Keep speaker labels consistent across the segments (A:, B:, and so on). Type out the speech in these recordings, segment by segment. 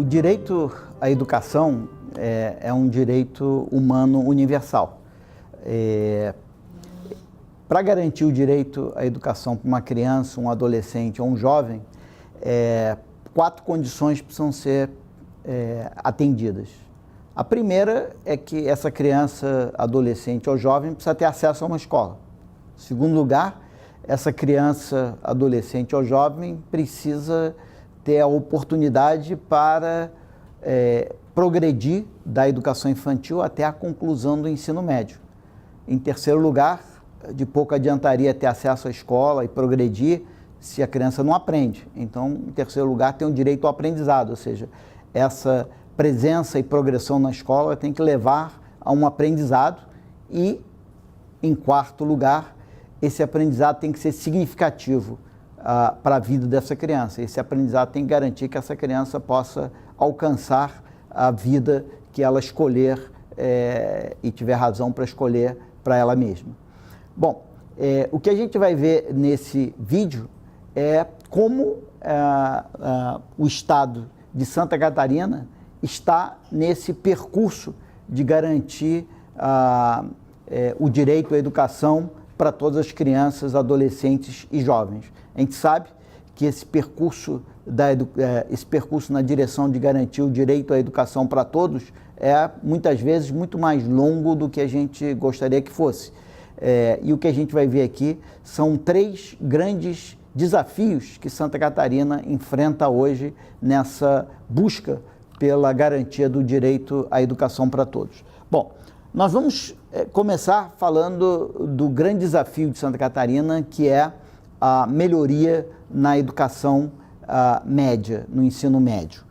A: direito à educação é um direito humano universal. Para garantir o direito à educação para uma criança, um adolescente ou um jovem, 4 condições precisam ser atendidas. A primeira é que essa criança, adolescente ou jovem precisa ter acesso a uma escola. Em segundo lugar, essa criança, adolescente ou jovem precisa ter a oportunidade para progredir da educação infantil até a conclusão do ensino médio. Em terceiro lugar, de pouco adiantaria ter acesso à escola e progredir se a criança não aprende. Então, em terceiro lugar, tem o direito ao aprendizado, ou seja, essa presença e progressão na escola tem que levar a um aprendizado e, em quarto lugar, esse aprendizado tem que ser significativo para a vida dessa criança. Esse aprendizado tem que garantir que essa criança possa alcançar a vida que ela escolher e tiver razão para escolher para ela mesma. Bom, o que a gente vai ver nesse vídeo é como o Estado de Santa Catarina está nesse percurso de garantir o direito à educação para todas as crianças, adolescentes e jovens. A gente sabe que esse percurso na direção de garantir o direito à educação para todos é muitas vezes muito mais longo do que a gente gostaria que fosse. E o que a gente vai ver aqui são 3 grandes desafios que Santa Catarina enfrenta hoje nessa busca pela garantia do direito à educação para todos. Bom, nós vamos começar falando do grande desafio de Santa Catarina, que é a melhoria na educação média, no ensino médio.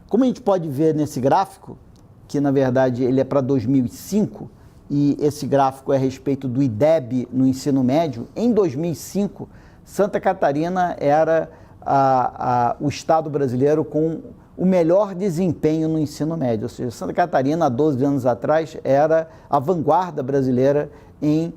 A: Como a gente pode ver nesse gráfico, que na verdade ele é para 2005, e esse gráfico é a respeito do IDEB no ensino médio, em 2005, Santa Catarina era o estado brasileiro com o melhor desempenho no ensino médio, ou seja, Santa Catarina, há 12 anos atrás, era a vanguarda brasileira em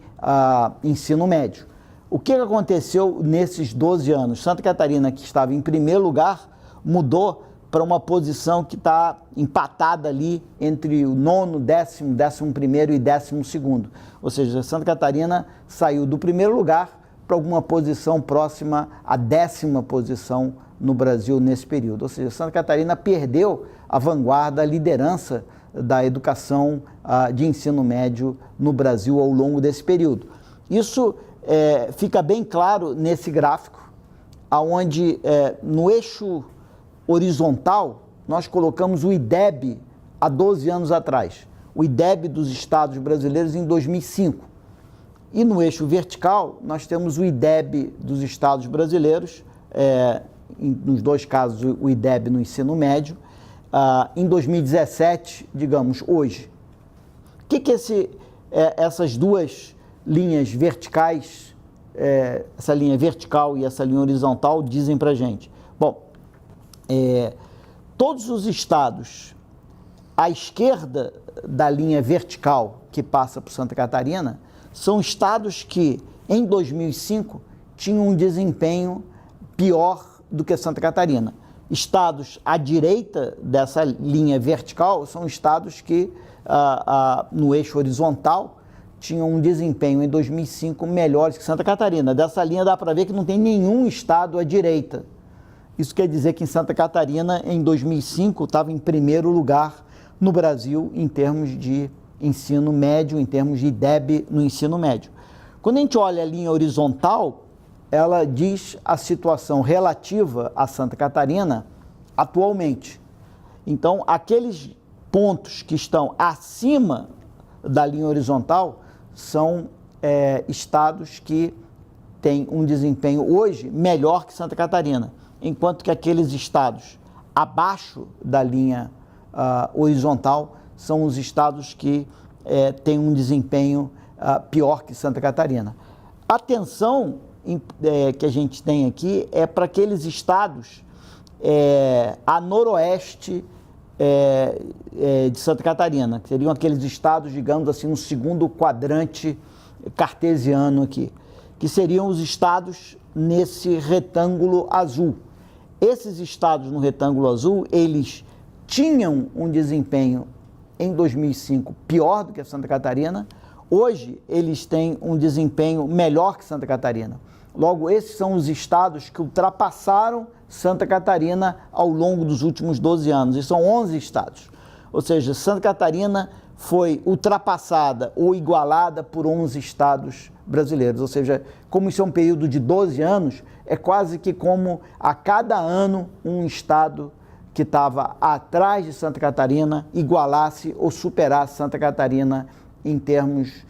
A: ensino médio. O que aconteceu nesses 12 anos? Santa Catarina, que estava em primeiro lugar, mudou para uma posição que está empatada ali entre o 9º, 10º, 11º e 12º. Ou seja, Santa Catarina saiu do primeiro lugar para alguma posição próxima à 10ª posição no Brasil nesse período. Ou seja, Santa Catarina perdeu a vanguarda, a liderança da educação de ensino médio no Brasil ao longo desse período. Isso fica bem claro nesse gráfico, onde no eixo horizontal nós colocamos o IDEB há 12 anos atrás, o IDEB dos estados brasileiros em 2005. E no eixo vertical nós temos o IDEB dos estados brasileiros, nos dois casos o IDEB no ensino médio, em 2017, digamos, hoje. O que essas duas linhas verticais, essa linha vertical e essa linha horizontal, dizem para a gente? Bom, todos os estados à esquerda da linha vertical que passa por Santa Catarina são estados que, em 2005, tinham um desempenho pior do que Santa Catarina. Estados à direita dessa linha vertical são estados que, no eixo horizontal, tinham um desempenho em 2005 melhor que Santa Catarina. Dessa linha dá para ver que não tem nenhum estado à direita. Isso quer dizer que em Santa Catarina, em 2005, estava em primeiro lugar no Brasil em termos de ensino médio, em termos de IDEB no ensino médio. Quando a gente olha a linha horizontal, ela diz a situação relativa a Santa Catarina atualmente. Então, aqueles pontos que estão acima da linha horizontal são estados que têm um desempenho hoje melhor que Santa Catarina, enquanto que aqueles estados abaixo da linha horizontal são os estados que têm um desempenho pior que Santa Catarina. A atenção que a gente tem aqui é para aqueles estados a noroeste de Santa Catarina, que seriam aqueles estados, digamos assim, no segundo quadrante cartesiano aqui, que seriam os estados nesse retângulo azul. esses estados no retângulo azul, eles tinham um desempenho em 2005 pior do que Santa Catarina. Hoje, eles têm um desempenho melhor que Santa Catarina. Logo, esses são os estados que ultrapassaram Santa Catarina ao longo dos últimos 12 anos. E são 11 estados. Ou seja, Santa Catarina foi ultrapassada ou igualada por 11 estados brasileiros. Ou seja, como isso é um período de 12 anos, é quase que como a cada ano um estado que estava atrás de Santa Catarina igualasse ou superasse Santa Catarina em termos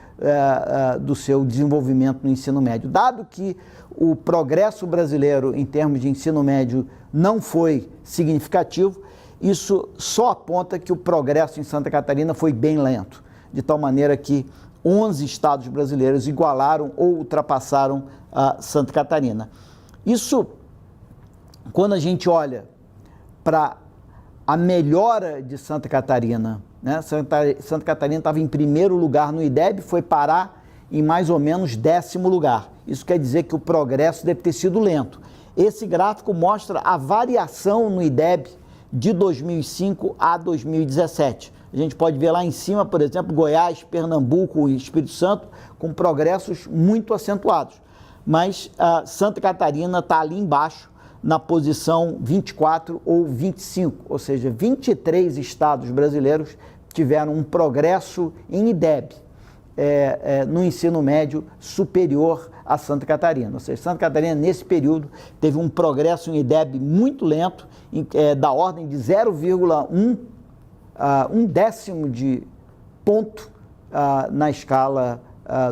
A: do seu desenvolvimento no ensino médio. Dado que o progresso brasileiro em termos de ensino médio não foi significativo, isso só aponta que o progresso em Santa Catarina foi bem lento, de tal maneira que 11 estados brasileiros igualaram ou ultrapassaram a Santa Catarina. Isso, quando a gente olha para a melhora de Santa Catarina, né? Santa Catarina estava em primeiro lugar no IDEB, foi parar em mais ou menos 10º lugar. Isso quer dizer que o progresso deve ter sido lento. Esse gráfico mostra a variação no IDEB de 2005 a 2017. A gente pode ver lá em cima, por exemplo, Goiás, Pernambuco e Espírito Santo com progressos muito acentuados. Mas Santa Catarina está ali embaixo, na posição 24 ou 25, ou seja, 23 estados brasileiros tiveram um progresso em IDEB, no ensino médio superior a Santa Catarina. Ou seja, Santa Catarina, nesse período, teve um progresso em IDEB muito lento, da ordem de 0,1 um décimo de ponto na escala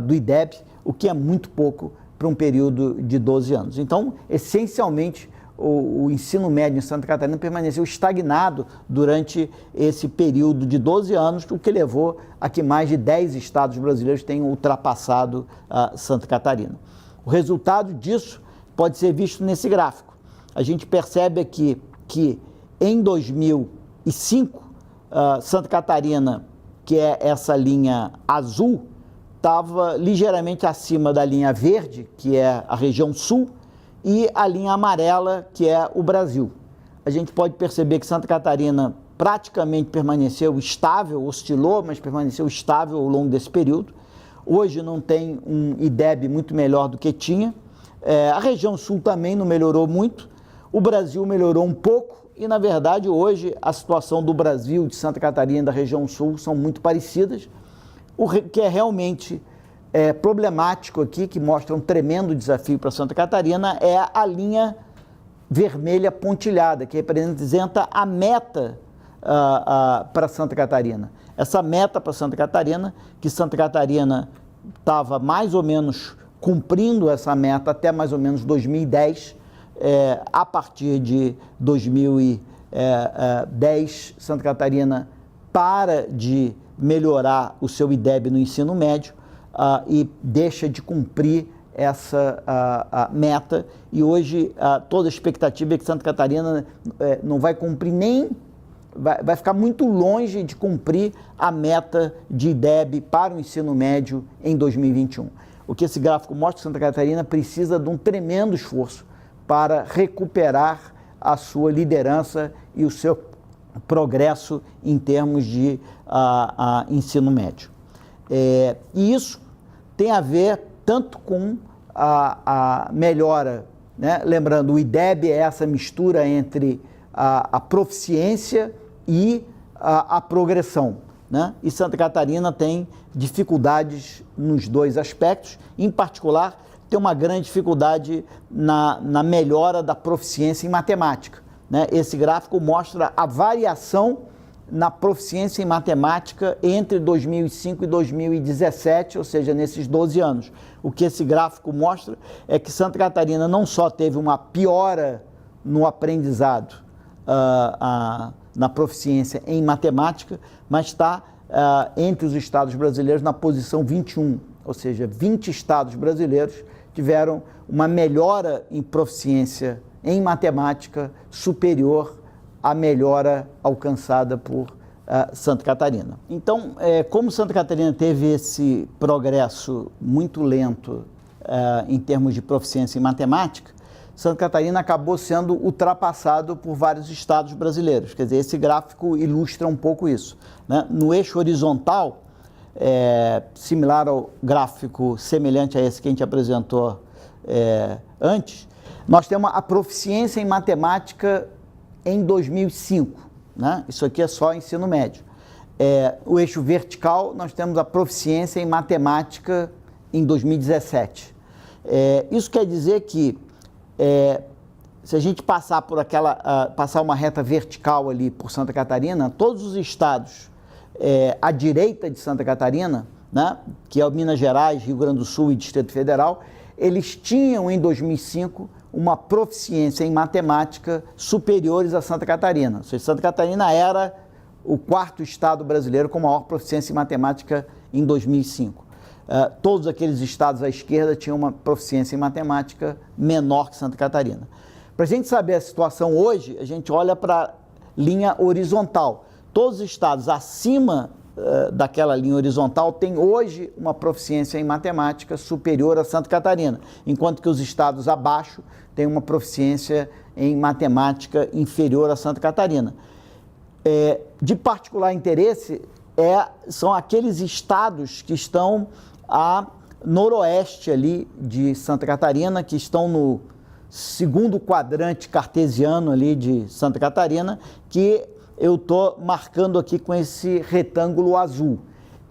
A: do IDEB, o que é muito pouco para um período de 12 anos. Então, essencialmente, o ensino médio em Santa Catarina permaneceu estagnado durante esse período de 12 anos, o que levou a que mais de 10 estados brasileiros tenham ultrapassado Santa Catarina. O resultado disso pode ser visto nesse gráfico. A gente percebe aqui que em 2005, Santa Catarina, que é essa linha azul, estava ligeiramente acima da linha verde, que é a região sul, e a linha amarela, que é o Brasil. A gente pode perceber que Santa Catarina praticamente permaneceu estável, oscilou, mas permaneceu estável ao longo desse período. Hoje não tem um IDEB muito melhor do que tinha. A região sul também não melhorou muito. O Brasil melhorou um pouco e, na verdade, hoje a situação do Brasil, de Santa Catarina e da região sul são muito parecidas. O que é realmente problemático aqui, que mostra um tremendo desafio para Santa Catarina, é a linha vermelha pontilhada, que representa a meta para Santa Catarina. Essa meta para Santa Catarina, que Santa Catarina estava mais ou menos cumprindo essa meta até mais ou menos 2010, a partir de 2010, Santa Catarina para de melhorar o seu IDEB no ensino médio e deixa de cumprir essa meta, e hoje toda a expectativa é que Santa Catarina não vai cumprir nem, vai ficar muito longe de cumprir a meta de IDEB para o ensino médio em 2021. O que esse gráfico mostra, Santa Catarina precisa de um tremendo esforço para recuperar a sua liderança e o seu progresso em termos de ensino médio. E isso tem a ver tanto com a melhora, né? Lembrando, o IDEB é essa mistura entre a proficiência e a progressão, né? E Santa Catarina tem dificuldades nos dois aspectos, em particular, tem uma grande dificuldade na melhora da proficiência em matemática, né? Esse gráfico mostra a variação na proficiência em matemática entre 2005 e 2017, ou seja, nesses 12 anos. O que esse gráfico mostra é que Santa Catarina não só teve uma piora no aprendizado, na proficiência em matemática, mas está entre os estados brasileiros na posição 21, ou seja, 20 estados brasileiros tiveram uma melhora em proficiência em matemática superior à melhora alcançada por Santa Catarina. Então, como Santa Catarina teve esse progresso muito lento em termos de proficiência em matemática, Santa Catarina acabou sendo ultrapassado por vários estados brasileiros. Quer dizer, esse gráfico ilustra um pouco isso, né? No eixo horizontal, similar ao gráfico semelhante a esse que a gente apresentou antes, nós temos a proficiência em matemática em 2005, né? Isso aqui é só ensino médio. O eixo vertical, nós temos a proficiência em matemática em 2017. Isso quer dizer que se a gente passar por passar uma reta vertical ali por Santa Catarina, todos os estados à direita de Santa Catarina, né, que é o Minas Gerais, Rio Grande do Sul e Distrito Federal, eles tinham em 2005 uma proficiência em matemática superiores a Santa Catarina. Ou seja, Santa Catarina era o quarto estado brasileiro com maior proficiência em matemática em 2005. Todos aqueles estados à esquerda tinham uma proficiência em matemática menor que Santa Catarina. Para a gente saber a situação hoje, a gente olha para a linha horizontal. Todos os estados acima daquela linha horizontal têm hoje uma proficiência em matemática superior a Santa Catarina, enquanto que os estados abaixo têm uma proficiência em matemática inferior a Santa Catarina. De particular interesse são aqueles estados que estão a noroeste ali de Santa Catarina, que estão no segundo quadrante cartesiano ali de Santa Catarina, que eu estou marcando aqui com esse retângulo azul.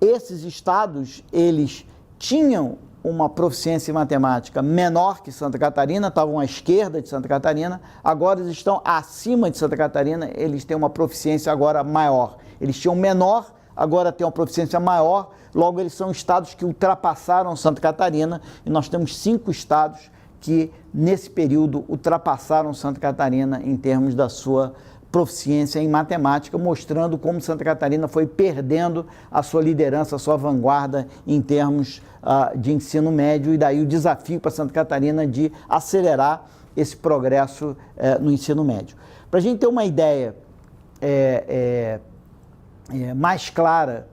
A: Esses estados, eles tinham uma proficiência em matemática menor que Santa Catarina, estavam à esquerda de Santa Catarina, agora eles estão acima de Santa Catarina, eles têm uma proficiência agora maior. Eles tinham menor, agora têm uma proficiência maior, logo eles são estados que ultrapassaram Santa Catarina, e nós temos 5 estados que nesse período ultrapassaram Santa Catarina em termos da sua proficiência em matemática, mostrando como Santa Catarina foi perdendo a sua liderança, a sua vanguarda em termos de ensino médio, e daí o desafio para Santa Catarina de acelerar esse progresso no ensino médio. Para a gente ter uma ideia mais clara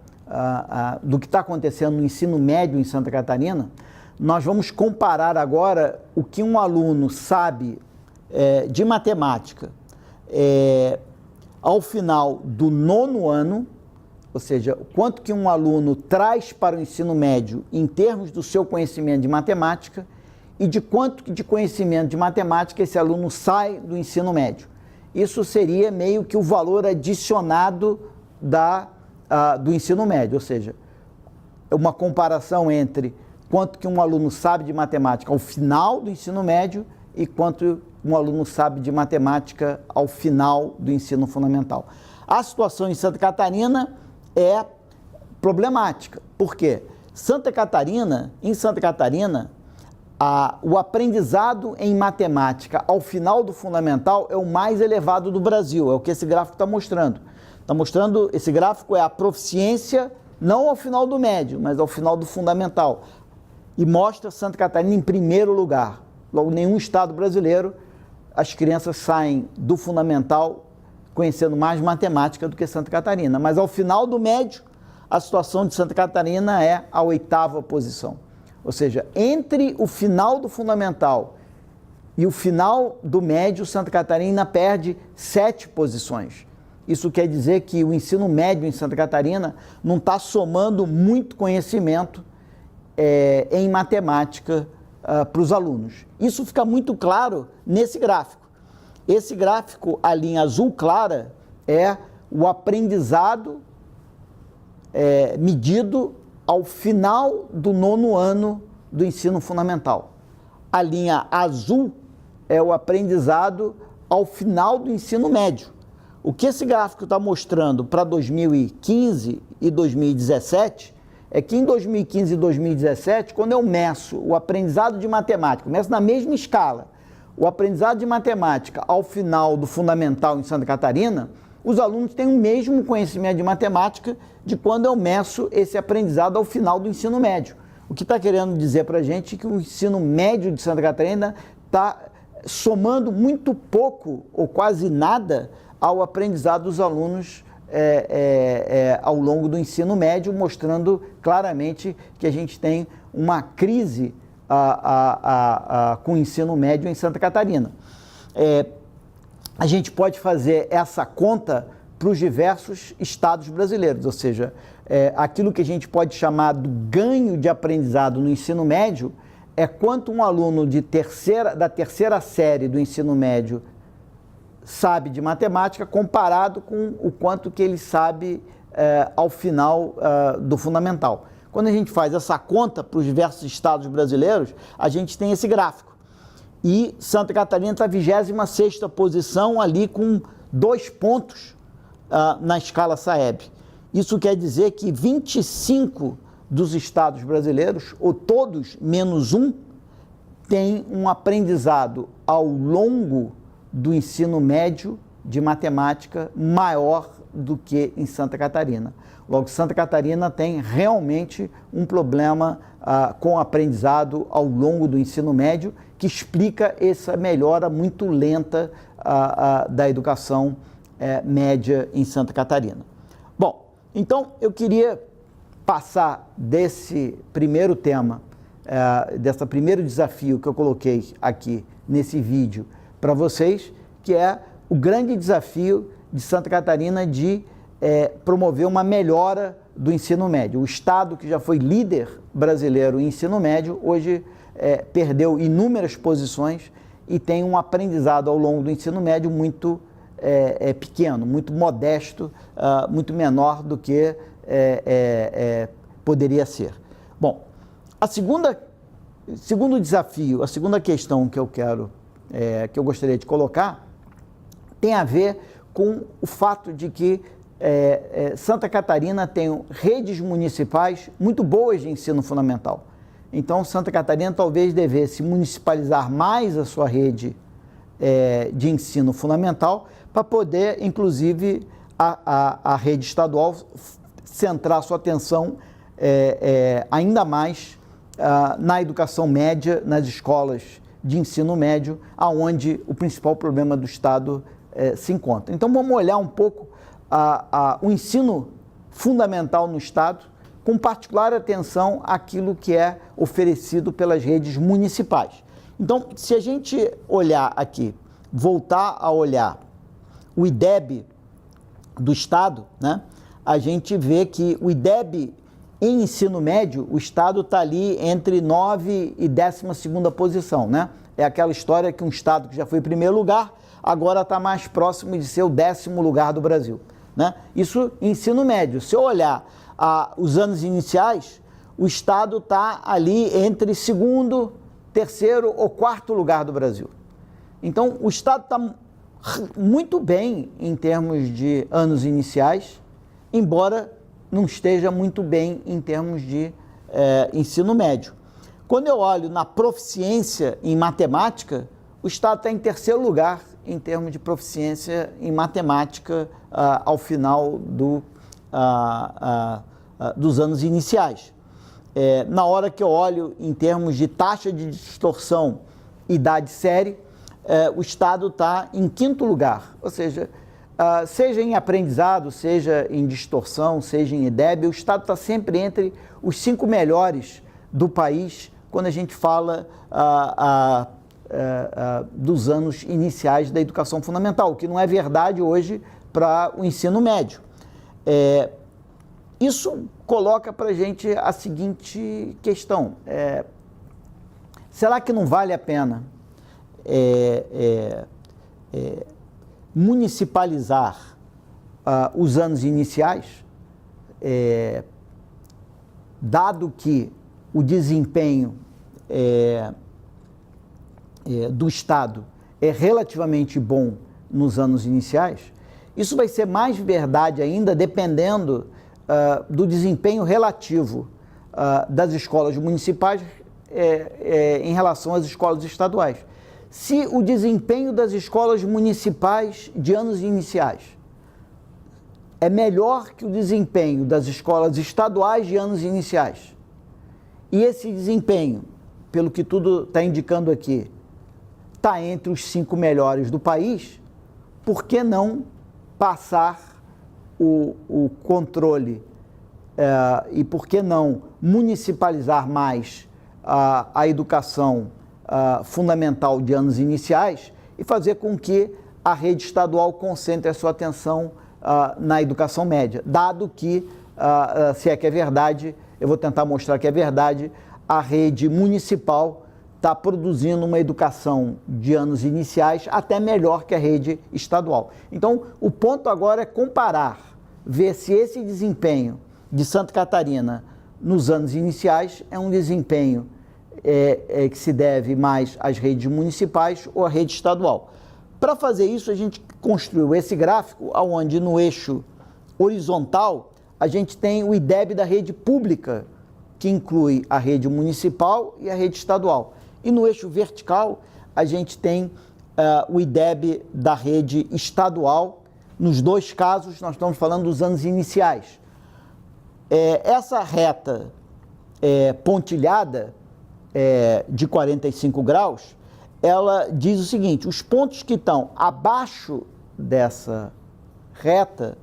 A: do que está acontecendo no ensino médio em Santa Catarina, nós vamos comparar agora o que um aluno sabe de matemática ao final do 9º ano, ou seja, quanto que um aluno traz para o ensino médio em termos do seu conhecimento de matemática, e de quanto de conhecimento de matemática esse aluno sai do ensino médio. Isso seria meio que o valor adicionado do ensino médio, ou seja, uma comparação entre quanto que um aluno sabe de matemática ao final do ensino médio e quanto um aluno sabe de matemática ao final do ensino fundamental. A situação em Santa Catarina é problemática. Por quê? Em Santa Catarina, o aprendizado em matemática ao final do fundamental é o mais elevado do Brasil, é o que esse gráfico está mostrando. Esse gráfico é a proficiência não ao final do médio, mas ao final do fundamental. E mostra Santa Catarina em primeiro lugar. Logo, nenhum estado brasileiro, as crianças saem do fundamental conhecendo mais matemática do que Santa Catarina. Mas ao final do médio, a situação de Santa Catarina é a 8ª posição. Ou seja, entre o final do fundamental e o final do médio, Santa Catarina perde 7 posições. Isso quer dizer que o ensino médio em Santa Catarina não está somando muito conhecimento em matemática para os alunos. Isso fica muito claro nesse gráfico. Esse gráfico, a linha azul clara, é o aprendizado medido ao final do 9º ano do ensino fundamental. A linha azul é o aprendizado ao final do ensino médio. O que esse gráfico está mostrando para 2015 e 2017 é que em 2015 e 2017, quando eu meço o aprendizado de matemática, meço na mesma escala, o aprendizado de matemática ao final do fundamental em Santa Catarina, os alunos têm o mesmo conhecimento de matemática de quando eu meço esse aprendizado ao final do ensino médio. O que está querendo dizer para a gente que o ensino médio de Santa Catarina está somando muito pouco ou quase nada ao aprendizado dos alunos ao longo do ensino médio, mostrando claramente que a gente tem uma crise com o ensino médio em Santa Catarina. A gente pode fazer essa conta para os diversos estados brasileiros, ou seja, aquilo que a gente pode chamar do ganho de aprendizado no ensino médio é quanto um aluno da terceira série do ensino médio sabe de matemática comparado com o quanto que ele sabe ao final do fundamental. Quando a gente faz essa conta para os diversos estados brasileiros, a gente tem esse gráfico. E Santa Catarina está na 26ª posição ali com 2 pontos na escala Saeb. Isso quer dizer que 25 dos estados brasileiros, ou todos menos um, têm um aprendizado ao longo do ensino médio de matemática maior do que em Santa Catarina. Logo, Santa Catarina tem realmente um problema com o aprendizado ao longo do ensino médio, que explica essa melhora muito lenta da educação média em Santa Catarina. Bom, então eu queria passar desse primeiro tema, desse primeiro desafio que eu coloquei aqui nesse vídeo para vocês, que é o grande desafio de Santa Catarina de promover uma melhora do ensino médio. O estado que já foi líder brasileiro em ensino médio, hoje perdeu inúmeras posições e tem um aprendizado ao longo do ensino médio muito pequeno, muito modesto, muito menor do que poderia ser. Bom, segundo desafio, a segunda questão que eu gostaria de colocar tem a ver com o fato de que Santa Catarina tem redes municipais muito boas de ensino fundamental. Então, Santa Catarina talvez devesse municipalizar mais a sua rede de ensino fundamental para poder, inclusive, a rede estadual centrar sua atenção ainda mais na educação média, nas escolas de ensino médio, aonde o principal problema do estado se encontra. Então, vamos olhar um pouco o ensino fundamental no estado, com particular atenção àquilo que é oferecido pelas redes municipais. Então, se a gente olhar aqui, voltar a olhar o IDEB do estado, né, a gente vê que o IDEB em ensino médio, o estado está ali entre 9ª e 12ª posição, né? É aquela história que um estado que já foi em primeiro lugar, agora está mais próximo de ser o 10º lugar do Brasil, né? Isso em ensino médio. Se eu olhar os anos iniciais, o estado está ali entre 2º, 3º ou 4º lugar do Brasil. Então, o estado está muito bem em termos de anos iniciais, embora não esteja muito bem em termos de ensino médio. Quando eu olho na proficiência em matemática, o estado está em 3º lugar em termos de proficiência em matemática ao final dos anos iniciais. Na hora que eu olho em termos de taxa de distorção idade série, o estado está em 5º lugar, ou seja, seja em aprendizado, seja em distorção, seja em IDEB, o estado está sempre entre os 5 melhores do país quando a gente fala dos anos iniciais da educação fundamental, o que não é verdade hoje para o ensino médio. Isso coloca para a gente a seguinte questão: será que não vale a pena municipalizar os anos iniciais, dado que o desempenho do estado é relativamente bom nos anos iniciais? Isso vai ser mais verdade ainda dependendo do desempenho relativo das escolas municipais em relação às escolas estaduais. Se o desempenho das escolas municipais de anos iniciais é melhor que o desempenho das escolas estaduais de anos iniciais, e esse desempenho, pelo que tudo está indicando aqui, está entre os 5 melhores do país, por que não passar o controle e por que não municipalizar mais a educação fundamental de anos iniciais e fazer com que a rede estadual concentre a sua atenção na educação média, dado que, se é que é verdade, eu vou tentar mostrar que é verdade, a rede municipal está produzindo uma educação de anos iniciais até melhor que a rede estadual. Então, o ponto agora é comparar, ver se esse desempenho de Santa Catarina nos anos iniciais é um desempenho que se deve mais às redes municipais ou à rede estadual. Para fazer isso, a gente construiu esse gráfico, onde no eixo horizontal a gente tem o IDEB da rede pública, que inclui a rede municipal e a rede estadual. E no eixo vertical, a gente tem o IDEB da rede estadual. Nos dois casos, nós estamos falando dos anos iniciais. Essa reta pontilhada de 45 graus, ela diz o seguinte: os pontos que estão abaixo dessa reta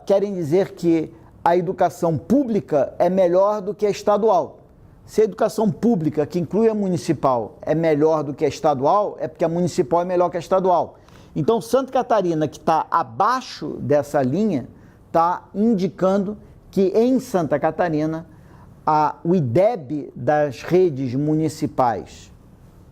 A: querem dizer que a educação pública é melhor do que a estadual. Se a educação pública, que inclui a municipal, é melhor do que a estadual, é porque a municipal é melhor que a estadual. Então, Santa Catarina, que está abaixo dessa linha, está indicando que em Santa Catarina, o IDEB das redes municipais,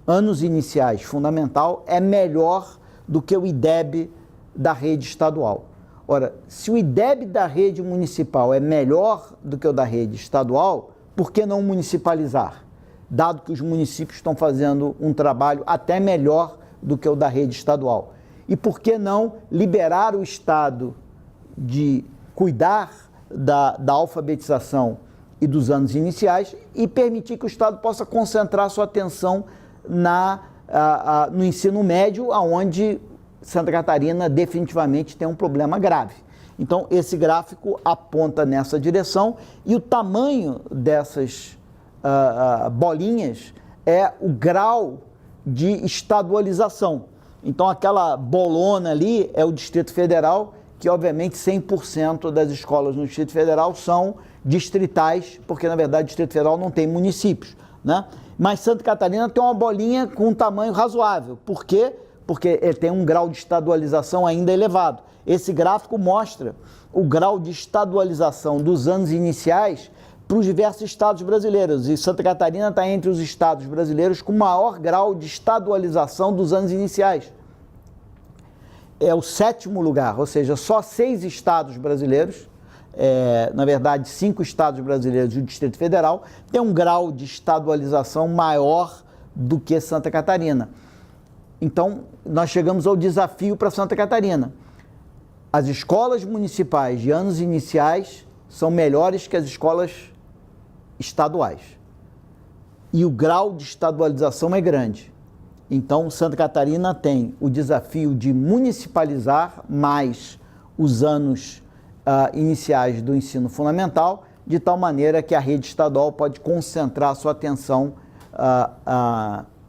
A: anos iniciais, fundamental, é melhor do que o IDEB da rede estadual. Ora, se o IDEB da rede municipal é melhor do que o da rede estadual, por que não municipalizar? Dado que os municípios estão fazendo um trabalho até melhor do que o da rede estadual. E por que não liberar o Estado de cuidar da alfabetização e dos anos iniciais e permitir que o Estado possa concentrar sua atenção no ensino médio, onde Santa Catarina definitivamente tem um problema grave. Então, esse gráfico aponta nessa direção e o tamanho dessas bolinhas é o grau de estadualização. Então, aquela bolona ali é o Distrito Federal, que obviamente 100% das escolas no Distrito Federal são distritais, porque na verdade o Distrito Federal não tem municípios, né? Mas Santa Catarina tem uma bolinha com um tamanho razoável. Por quê? Porque ele tem um grau de estadualização ainda elevado. Esse gráfico mostra o grau de estadualização dos anos iniciais para os diversos estados brasileiros. E Santa Catarina está entre os estados brasileiros com maior grau de estadualização dos anos iniciais. É o 7º lugar, ou seja, só 6 estados brasileiros, na verdade 5 estados brasileiros e o Distrito Federal, tem um grau de estadualização maior do que Santa Catarina. Então, nós chegamos ao desafio para Santa Catarina. As escolas municipais de anos iniciais são melhores que as escolas estaduais. E o grau de estadualização é grande. Então, Santa Catarina tem o desafio de municipalizar mais os anos iniciais do ensino fundamental, de tal maneira que a rede estadual pode concentrar sua atenção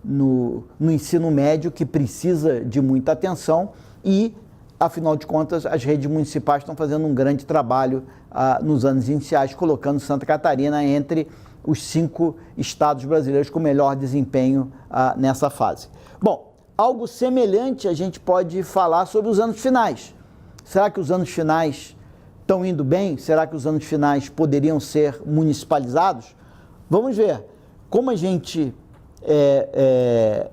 A: no ensino médio, que precisa de muita atenção, e, afinal de contas, as redes municipais estão fazendo um grande trabalho nos anos iniciais, colocando Santa Catarina entre os 5 estados brasileiros com melhor desempenho nessa fase. Bom, algo semelhante a gente pode falar sobre os anos finais. Será que os anos finais estão indo bem? Será que os anos finais poderiam ser municipalizados? Vamos ver. Como a gente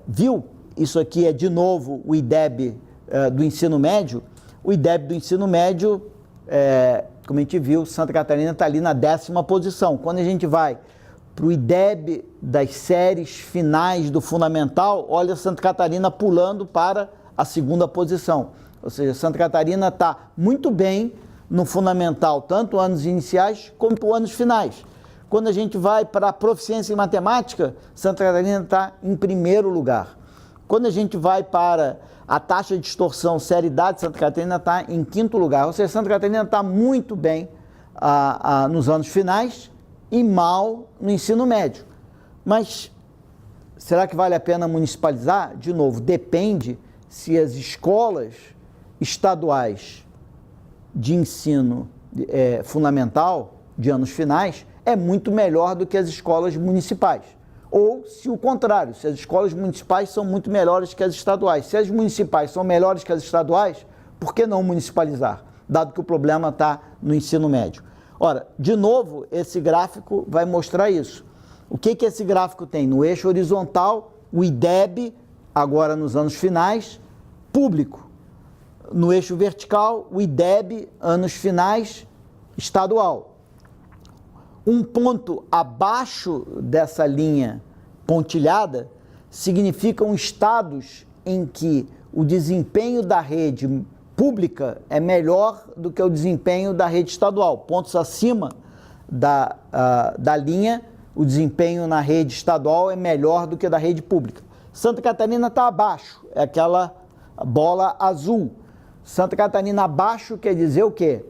A: viu, isso aqui é de novo o IDEB do ensino médio. O IDEB do ensino médio, como a gente viu, Santa Catarina está ali na 10ª posição. Quando a gente vai para o IDEB das séries finais do fundamental, olha Santa Catarina pulando para a 2ª posição. Ou seja, Santa Catarina está muito bem no fundamental, tanto anos iniciais como anos finais. Quando a gente vai para a proficiência em matemática, Santa Catarina está em 1º lugar. Quando a gente vai para a taxa de distorção seriedade, Santa Catarina está em 5º lugar. Ou seja, Santa Catarina está muito bem nos anos finais e mal no ensino médio. Mas será que vale a pena municipalizar? De novo, depende se as escolas estaduais de ensino fundamental, de anos finais, é muito melhor do que as escolas municipais. ou se o contrário, se as escolas municipais são muito melhores que as estaduais. Se as municipais são melhores que as estaduais, por que não municipalizar? Dado que o problema está no ensino médio. Ora, de novo, esse gráfico vai mostrar isso. O que esse gráfico tem? No eixo horizontal, o IDEB, agora nos anos finais, público. No eixo vertical, o IDEB, anos finais, estadual. Um ponto abaixo dessa linha pontilhada significam estados em que o desempenho da rede pública é melhor do que o desempenho da rede estadual. Pontos acima da linha, o desempenho na rede estadual é melhor do que da rede pública. Santa Catarina está abaixo, é aquela bola azul. Santa Catarina abaixo quer dizer o quê?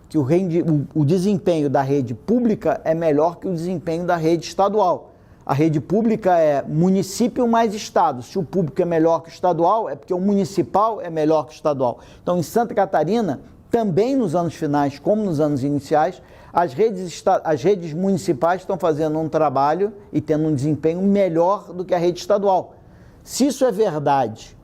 A: Que o desempenho da rede pública é melhor que o desempenho da rede estadual. A rede pública é município mais estado. Se o público é melhor que o estadual, é porque o municipal é melhor que o estadual. Então, em Santa Catarina, também nos anos finais, como nos anos iniciais, as redes municipais estão fazendo um trabalho e tendo um desempenho melhor do que a rede estadual. Se isso é verdade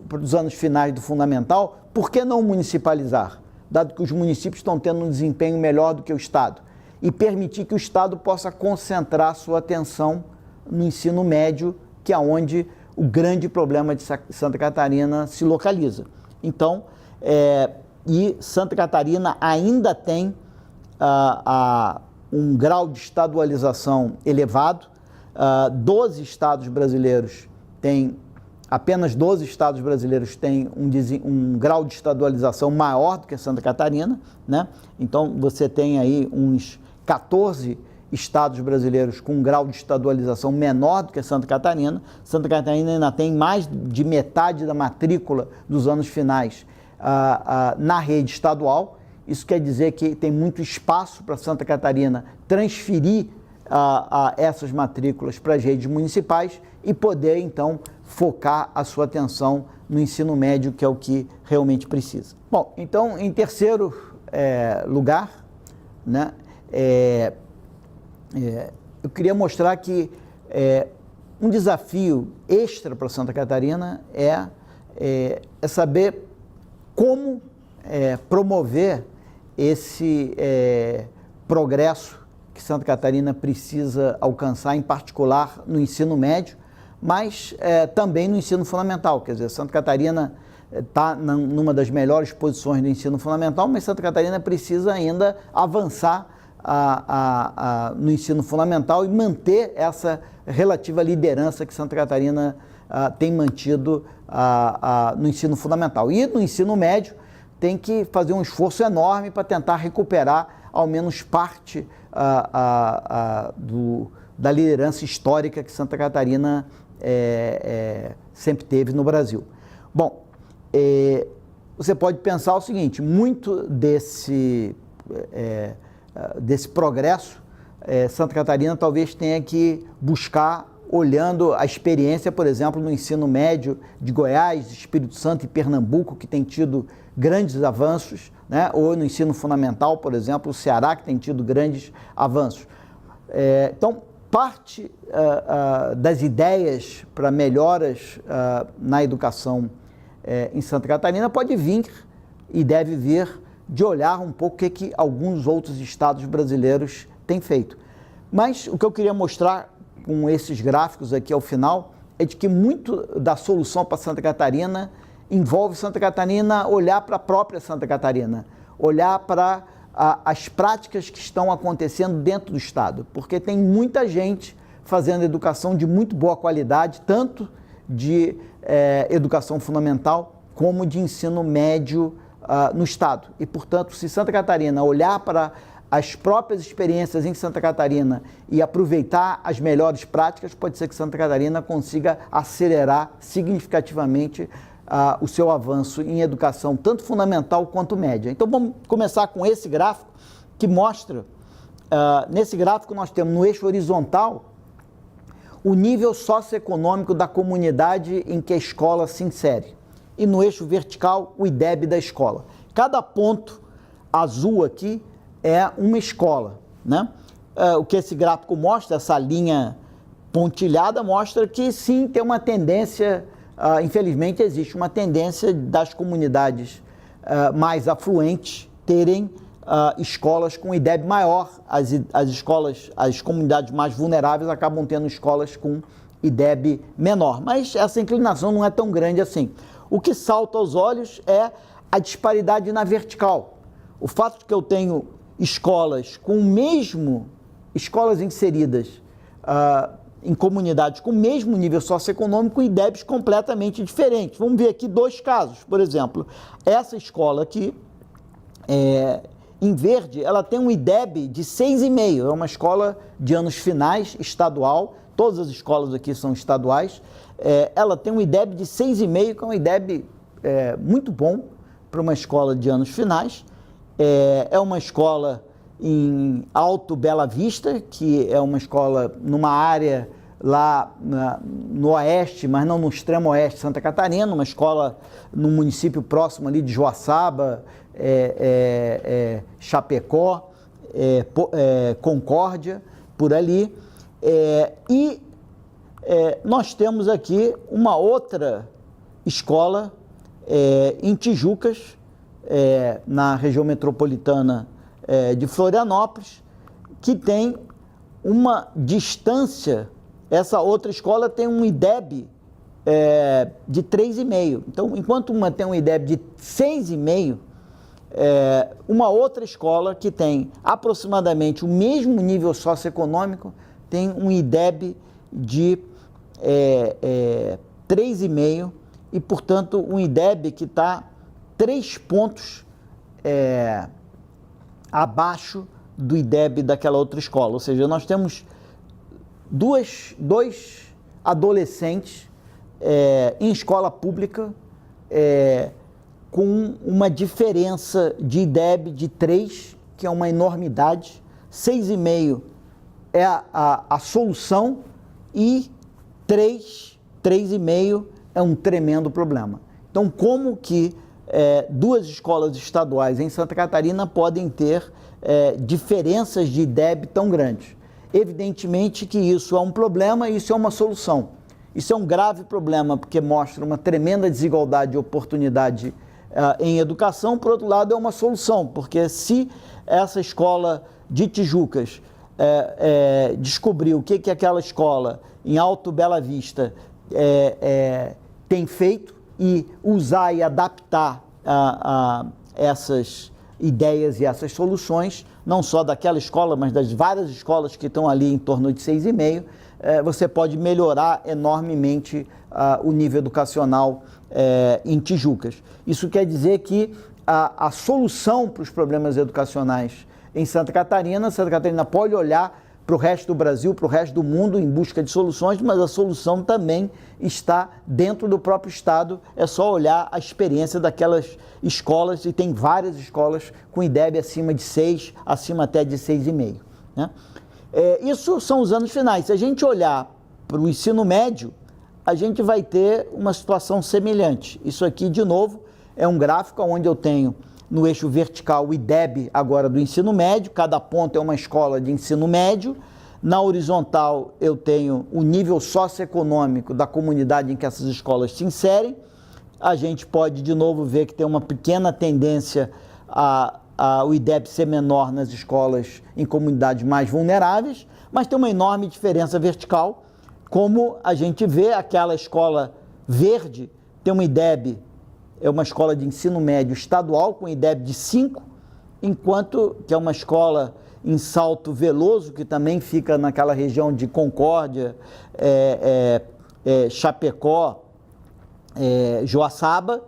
A: para os anos finais do fundamental, por que não municipalizar? Dado que os municípios estão tendo um desempenho melhor do que o Estado. E permitir que o Estado possa concentrar sua atenção no ensino médio, que é onde o grande problema de Santa Catarina se localiza. Então, e Santa Catarina ainda tem um grau de estadualização elevado. 12 estados brasileiros têm, apenas 12 estados brasileiros têm um grau de estadualização maior do que Santa Catarina, né? Então, você tem aí uns 14 estados brasileiros com um grau de estadualização menor do que Santa Catarina. Santa Catarina ainda tem mais de metade da matrícula dos anos finais na rede estadual. Isso quer dizer que tem muito espaço para Santa Catarina transferir essas matrículas para as redes municipais e poder, então, focar a sua atenção no ensino médio, que é o que realmente precisa. Bom, então, em terceiro lugar, né, eu queria mostrar que um desafio extra para Santa Catarina é saber como promover esse progresso que Santa Catarina precisa alcançar, em particular no ensino médio, mas também no ensino fundamental. Quer dizer, Santa Catarina está numa das melhores posições do ensino fundamental, mas Santa Catarina precisa ainda avançar no ensino fundamental e manter essa relativa liderança que Santa Catarina tem mantido no ensino fundamental. E no ensino médio tem que fazer um esforço enorme para tentar recuperar ao menos parte da liderança histórica que Santa Catarina sempre teve no Brasil. Bom, você pode pensar o seguinte: muito desse progresso, Santa Catarina talvez tenha que buscar olhando a experiência, por exemplo, no ensino médio de Goiás, Espírito Santo e Pernambuco, que tem tido grandes avanços, né? Ou no ensino fundamental, por exemplo, o Ceará, que tem tido grandes avanços. Então, parte das ideias para melhoras na educação em Santa Catarina pode vir e deve vir de olhar um pouco o que alguns outros estados brasileiros têm feito. Mas o que eu queria mostrar com esses gráficos aqui ao final é de que muito da solução para Santa Catarina envolve Santa Catarina olhar para a própria Santa Catarina, olhar para as práticas que estão acontecendo dentro do estado, porque tem muita gente fazendo educação de muito boa qualidade, tanto de educação fundamental como de ensino médio no estado. E, portanto, se Santa Catarina olhar para as próprias experiências em Santa Catarina e aproveitar as melhores práticas, pode ser que Santa Catarina consiga acelerar significativamente o seu avanço em educação, tanto fundamental quanto média. Então, vamos começar com esse gráfico, que mostra, nesse gráfico nós temos no eixo horizontal o nível socioeconômico da comunidade em que a escola se insere, e no eixo vertical o IDEB da escola. Cada ponto azul aqui é uma escola, né? o que esse gráfico mostra, essa linha pontilhada, mostra que sim, tem uma tendência, infelizmente existe uma tendência das comunidades mais afluentes terem escolas com IDEB maior. As comunidades mais vulneráveis acabam tendo escolas com IDEB menor, mas essa inclinação não é tão grande assim. O que salta aos olhos é a disparidade na vertical. O fato de que eu tenho escolas inseridas em comunidades com o mesmo nível socioeconômico e IDEBs completamente diferentes. Vamos ver aqui dois casos. Por exemplo, essa escola aqui, em verde, ela tem um IDEB de 6,5. É uma escola de anos finais, estadual. Todas as escolas aqui são estaduais. Ela tem um IDEB de 6,5, que é um IDEB muito bom para uma escola de anos finais. É uma escola em Alto Bela Vista, que é uma escola numa área lá no oeste, mas não no extremo oeste de Santa Catarina, uma escola no município próximo ali de Joaçaba, Chapecó, Concórdia, por ali. Nós temos aqui uma outra escola em Tijucas, na região metropolitana de Florianópolis, que tem uma distância. Essa outra escola tem um IDEB de 3,5. Então, enquanto uma tem um IDEB de 6,5, uma outra escola que tem aproximadamente o mesmo nível socioeconômico tem um IDEB de 3,5 e, portanto, um IDEB que está 3 pontos abaixo do IDEB daquela outra escola. Ou seja, nós temos dois adolescentes em escola pública com uma diferença de IDEB de 3, que é uma enormidade. 6,5 é a solução e 3,5 é um tremendo problema. Então, como que duas escolas estaduais em Santa Catarina podem ter diferenças de IDEB tão grandes? Evidentemente que isso é um problema e isso é uma solução. Isso é um grave problema porque mostra uma tremenda desigualdade de oportunidade em educação. Por outro lado, é uma solução, porque se essa escola de Tijucas descobrir o que aquela escola em Alto Bela Vista tem feito e usar e adaptar essas ideias e essas soluções, não só daquela escola, mas das várias escolas que estão ali em torno de 6,5, você pode melhorar enormemente o nível educacional em Tijucas. Isso quer dizer que a solução para os problemas educacionais em Santa Catarina pode olhar para o resto do Brasil, para o resto do mundo em busca de soluções, mas a solução também está dentro do próprio estado. É só olhar a experiência daquelas escolas, e tem várias escolas com IDEB acima de 6, acima até de 6,5, né? Isso são os anos finais. Se a gente olhar para o ensino médio, a gente vai ter uma situação semelhante. Isso aqui, de novo, é um gráfico onde eu tenho no eixo vertical o IDEB agora do ensino médio, cada ponto é uma escola de ensino médio. Na horizontal eu tenho o nível socioeconômico da comunidade em que essas escolas se inserem. A gente pode de novo ver que tem uma pequena tendência o IDEB ser menor nas escolas em comunidades mais vulneráveis, mas tem uma enorme diferença vertical, como a gente vê. Aquela escola verde tem um IDEB, é uma escola de ensino médio estadual com IDEB de 5, enquanto que é uma escola em Salto Veloso, que também fica naquela região de Concórdia, Chapecó, Joaçaba,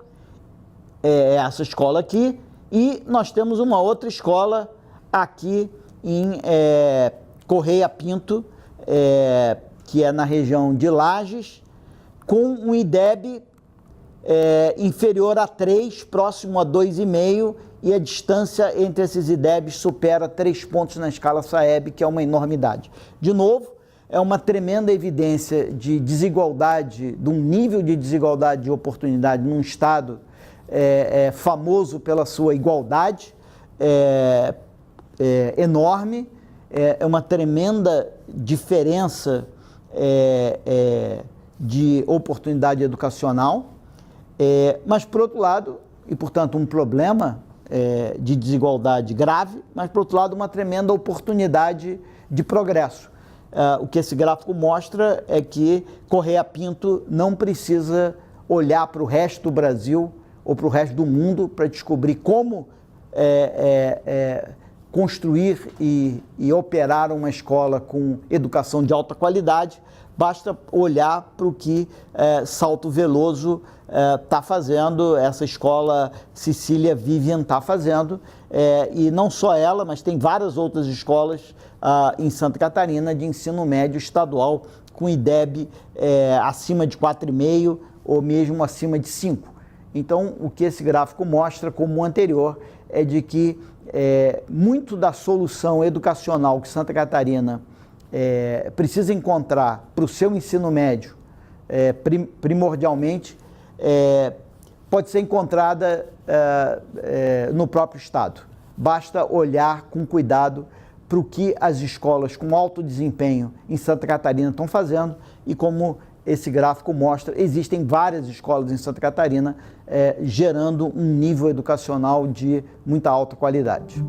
A: essa escola aqui, e nós temos uma outra escola aqui em Correia Pinto, que é na região de Lages, com um IDEB inferior a 3, próximo a 2,5, e a distância entre esses IDEBs supera 3 pontos na escala SAEB, que é uma enormidade. De novo, é uma tremenda evidência de desigualdade, de um nível de desigualdade de oportunidade num estado famoso pela sua igualdade enorme, é uma tremenda diferença de oportunidade educacional, mas, por outro lado, e portanto um problema de desigualdade grave, mas, por outro lado, uma tremenda oportunidade de progresso. O que esse gráfico mostra é que Correia Pinto não precisa olhar para o resto do Brasil ou para o resto do mundo para descobrir como construir e operar uma escola com educação de alta qualidade. Basta olhar para o que Salto Veloso está fazendo, essa escola Cecília Vivian está fazendo, e não só ela, mas tem várias outras escolas em Santa Catarina de ensino médio estadual com IDEB acima de 4,5 ou mesmo acima de 5. Então, o que esse gráfico mostra, como o anterior, é de que muito da solução educacional que Santa Catarina precisa encontrar para o seu ensino médio, primordialmente, pode ser encontrada no próprio Estado. Basta olhar com cuidado para o que as escolas com alto desempenho em Santa Catarina estão fazendo e, como esse gráfico mostra, existem várias escolas em Santa Catarina gerando um nível educacional de muita alta qualidade.